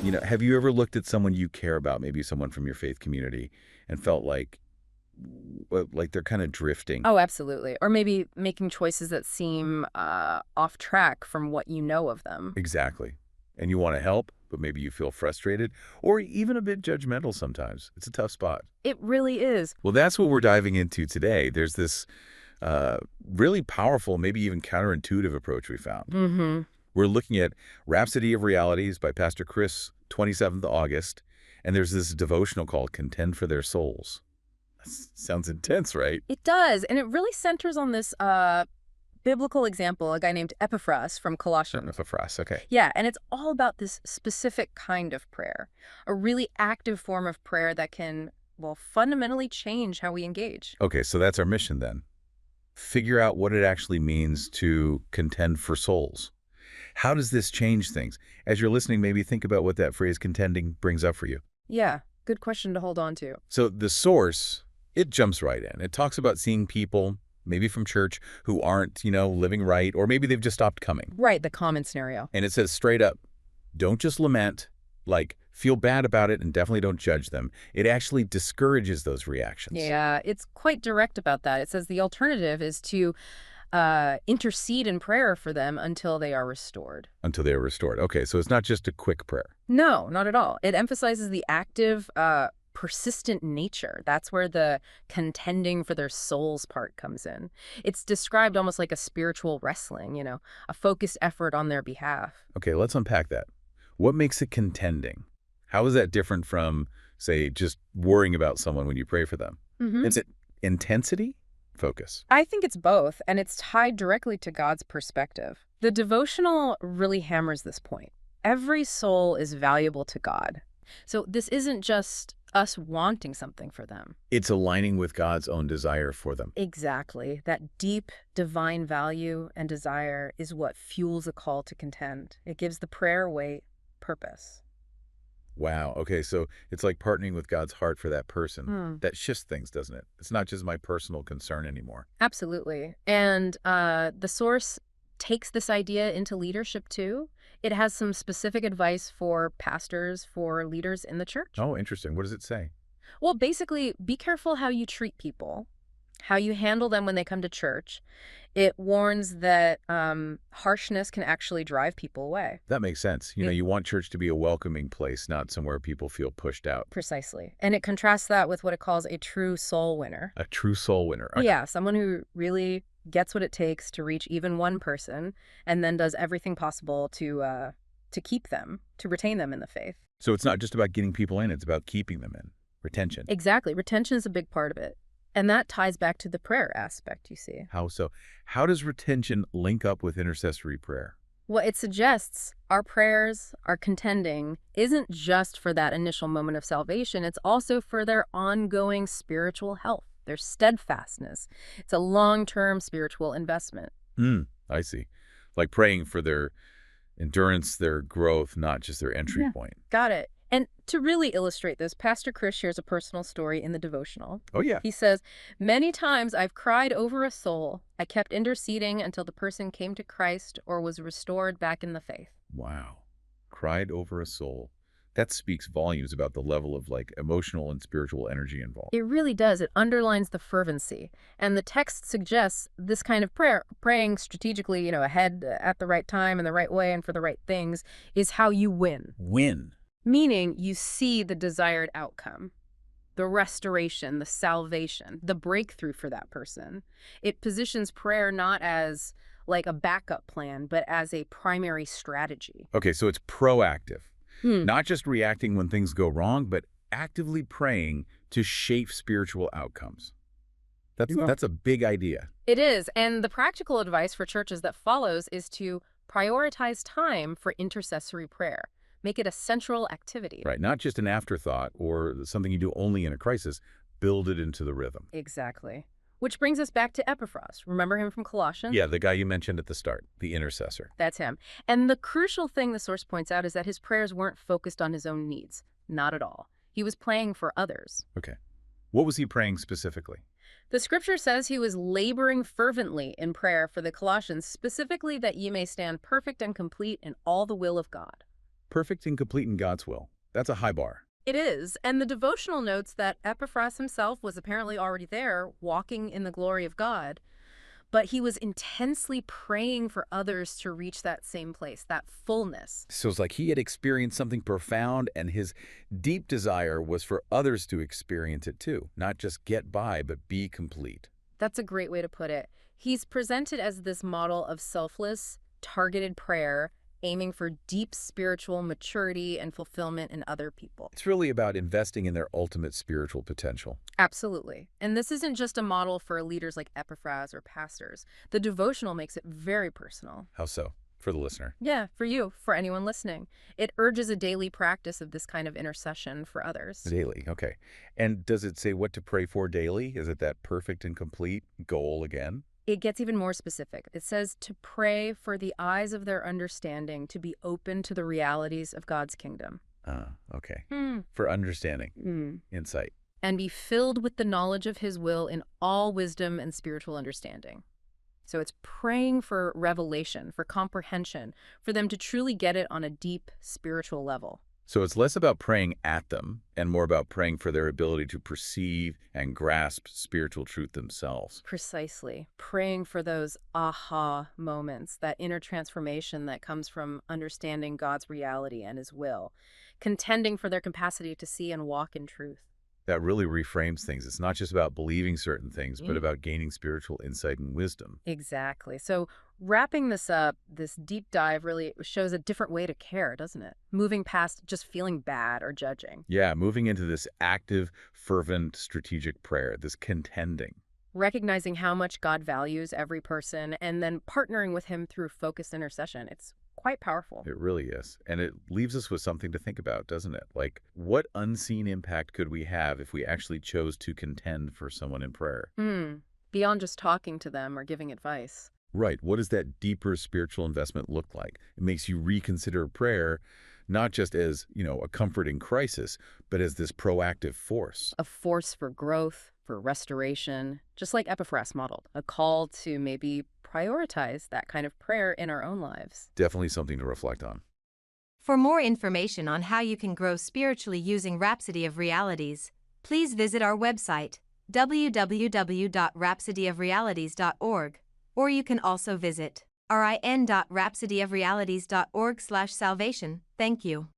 Have you ever looked at someone you care about, maybe someone from your faith community, and felt like they're kind of drifting? Oh, absolutely. Or maybe making choices that seem off track from what you know of them. Exactly. And you want to help, but maybe you feel frustrated or even a bit judgmental sometimes. It's a tough spot. It really is. Well, that's what we're diving into today. There's this really powerful, maybe even counterintuitive approach we found. Mm-hmm. We're looking at Rhapsody of Realities by Pastor Chris, 27th August, and there's this devotional called Contend for Their Souls. Sounds intense, right? It does. And it really centers on this biblical example, a guy named Epaphras from Colossians. Epaphras, okay. Yeah, and it's all about this specific kind of prayer, a really active form of prayer that can, well, fundamentally change how we engage. Okay, so that's our mission then. Figure out what it actually means to contend for souls. How does this change things? As you're listening, maybe think about what that phrase contending brings up for you. Yeah, good question to hold on to. So the source, it jumps right in. It talks about seeing people, maybe from church, who aren't, living right, or maybe they've just stopped coming. Right, the common scenario. And it says straight up, don't just lament, feel bad about it and definitely don't judge them. It actually discourages those reactions. Yeah, it's quite direct about that. It says the alternative is to intercede in prayer for them until they are restored. Until they are restored. Okay, so it's not just a quick prayer. No, not at all. It emphasizes the active, persistent nature. That's where the contending for their souls part comes in. It's described almost like a spiritual wrestling, a focused effort on their behalf. Okay, let's unpack that. What makes it contending? How is that different from, say, just worrying about someone when you pray for them? Mm-hmm. Is it intensity? Focus. I think it's both, and it's tied directly to God's perspective. The devotional really hammers this point. Every soul is valuable to God. So this isn't just us wanting something for them. It's aligning with God's own desire for them. Exactly. That deep divine value and desire is what fuels a call to contend. It gives the prayer weight, purpose. Wow. Okay, so it's like partnering with God's heart for that person. That shifts things, doesn't it? It's not just my personal concern anymore. Absolutely. And the source takes this idea into leadership too. It has some specific advice for pastors, for leaders in the church. Oh, interesting. What does it say? Well, basically, be careful how you treat people, how you handle them when they come to church. It warns that harshness can actually drive people away. That makes sense. You want church to be a welcoming place, not somewhere people feel pushed out. Precisely. And it contrasts that with what it calls a true soul winner. A true soul winner. Okay. Yeah, someone who really gets what it takes to reach even one person and then does everything possible to keep them, to retain them in the faith. So it's not just about getting people in, it's about keeping them in. Retention. Exactly. Retention is a big part of it. And that ties back to the prayer aspect, you see. How so? How does retention link up with intercessory prayer? Well, it suggests our prayers, our contending, isn't just for that initial moment of salvation. It's also for their ongoing spiritual health, their steadfastness. It's a long-term spiritual investment. I see. Like praying for their endurance, their growth, not just their entry point. Got it. And to really illustrate this, Pastor Chris shares a personal story in the devotional. Oh, yeah. He says, "Many times I've cried over a soul. I kept interceding until the person came to Christ or was restored back in the faith." Wow. Cried over a soul. That speaks volumes about the level of emotional and spiritual energy involved. It really does. It underlines the fervency. And the text suggests this kind of prayer, praying strategically, ahead at the right time and the right way and for the right things, is how you win. Win. Meaning you see the desired outcome, the restoration, the salvation, the breakthrough for that person. It positions prayer not as like a backup plan, but as a primary strategy. Okay, so it's proactive. Not just reacting when things go wrong, but actively praying to shape spiritual outcomes. That's a big idea. It is. And the practical advice for churches that follows is to prioritize time for intercessory prayer. Make it a central activity. Right, not just an afterthought or something you do only in a crisis. Build it into the rhythm. Exactly. Which brings us back to Epaphras. Remember him from Colossians? Yeah, the guy you mentioned at the start, the intercessor. That's him. And the crucial thing the source points out is that his prayers weren't focused on his own needs. Not at all. He was praying for others. Okay. What was he praying specifically? The scripture says he was laboring fervently in prayer for the Colossians, specifically that ye may stand perfect and complete in all the will of God. Perfect and complete in God's will. That's a high bar. It is, and the devotional notes that Epaphras himself was apparently already there, walking in the glory of God, but he was intensely praying for others to reach that same place, that fullness. So it's like he had experienced something profound, and his deep desire was for others to experience it too. Not just get by, but be complete. That's a great way to put it. He's presented as this model of selfless, targeted prayer, aiming for deep spiritual maturity and fulfillment in other people. It's really about investing in their ultimate spiritual potential. Absolutely. And this isn't just a model for leaders like Epaphras or pastors. The devotional makes it very personal. How so? For the listener. Yeah, for you, for anyone listening. It urges a daily practice of this kind of intercession for others. Daily, okay. And does it say what to pray for daily? Is it that perfect and complete goal again? It gets even more specific. It says to pray for the eyes of their understanding to be open to the realities of God's kingdom. Okay. Hmm. For understanding, Mm. insight. And be filled with the knowledge of his will in all wisdom and spiritual understanding. So it's praying for revelation, for comprehension, for them to truly get it on a deep spiritual level. So it's less about praying at them and more about praying for their ability to perceive and grasp spiritual truth themselves. Precisely. Praying for those aha moments, that inner transformation that comes from understanding God's reality and his will, contending for their capacity to see and walk in truth. That really reframes things. It's not just about believing certain things, but Mm. about gaining spiritual insight and wisdom. Exactly. So wrapping this up, this deep dive really shows a different way to care, doesn't it? Moving past just feeling bad or judging. Yeah, moving into this active, fervent, strategic prayer, this contending. Recognizing how much God values every person and then partnering with him through focused intercession. It's quite powerful. It really is. And it leaves us with something to think about, doesn't it? Like, what unseen impact could we have if we actually chose to contend for someone in prayer? Beyond just talking to them or giving advice. Right. What does that deeper spiritual investment look like? It makes you reconsider prayer, not just as, a comfort in crisis, but as this proactive force. A force for growth, for restoration, just like Epaphras modeled. A call to maybe prioritize that kind of prayer in our own lives. Definitely something to reflect on. For more information on how you can grow spiritually using Rhapsody of Realities, please visit our website, www.rhapsodyofrealities.org, or you can also visit rin.rhapsodyofrealities.org/salvation. Thank you.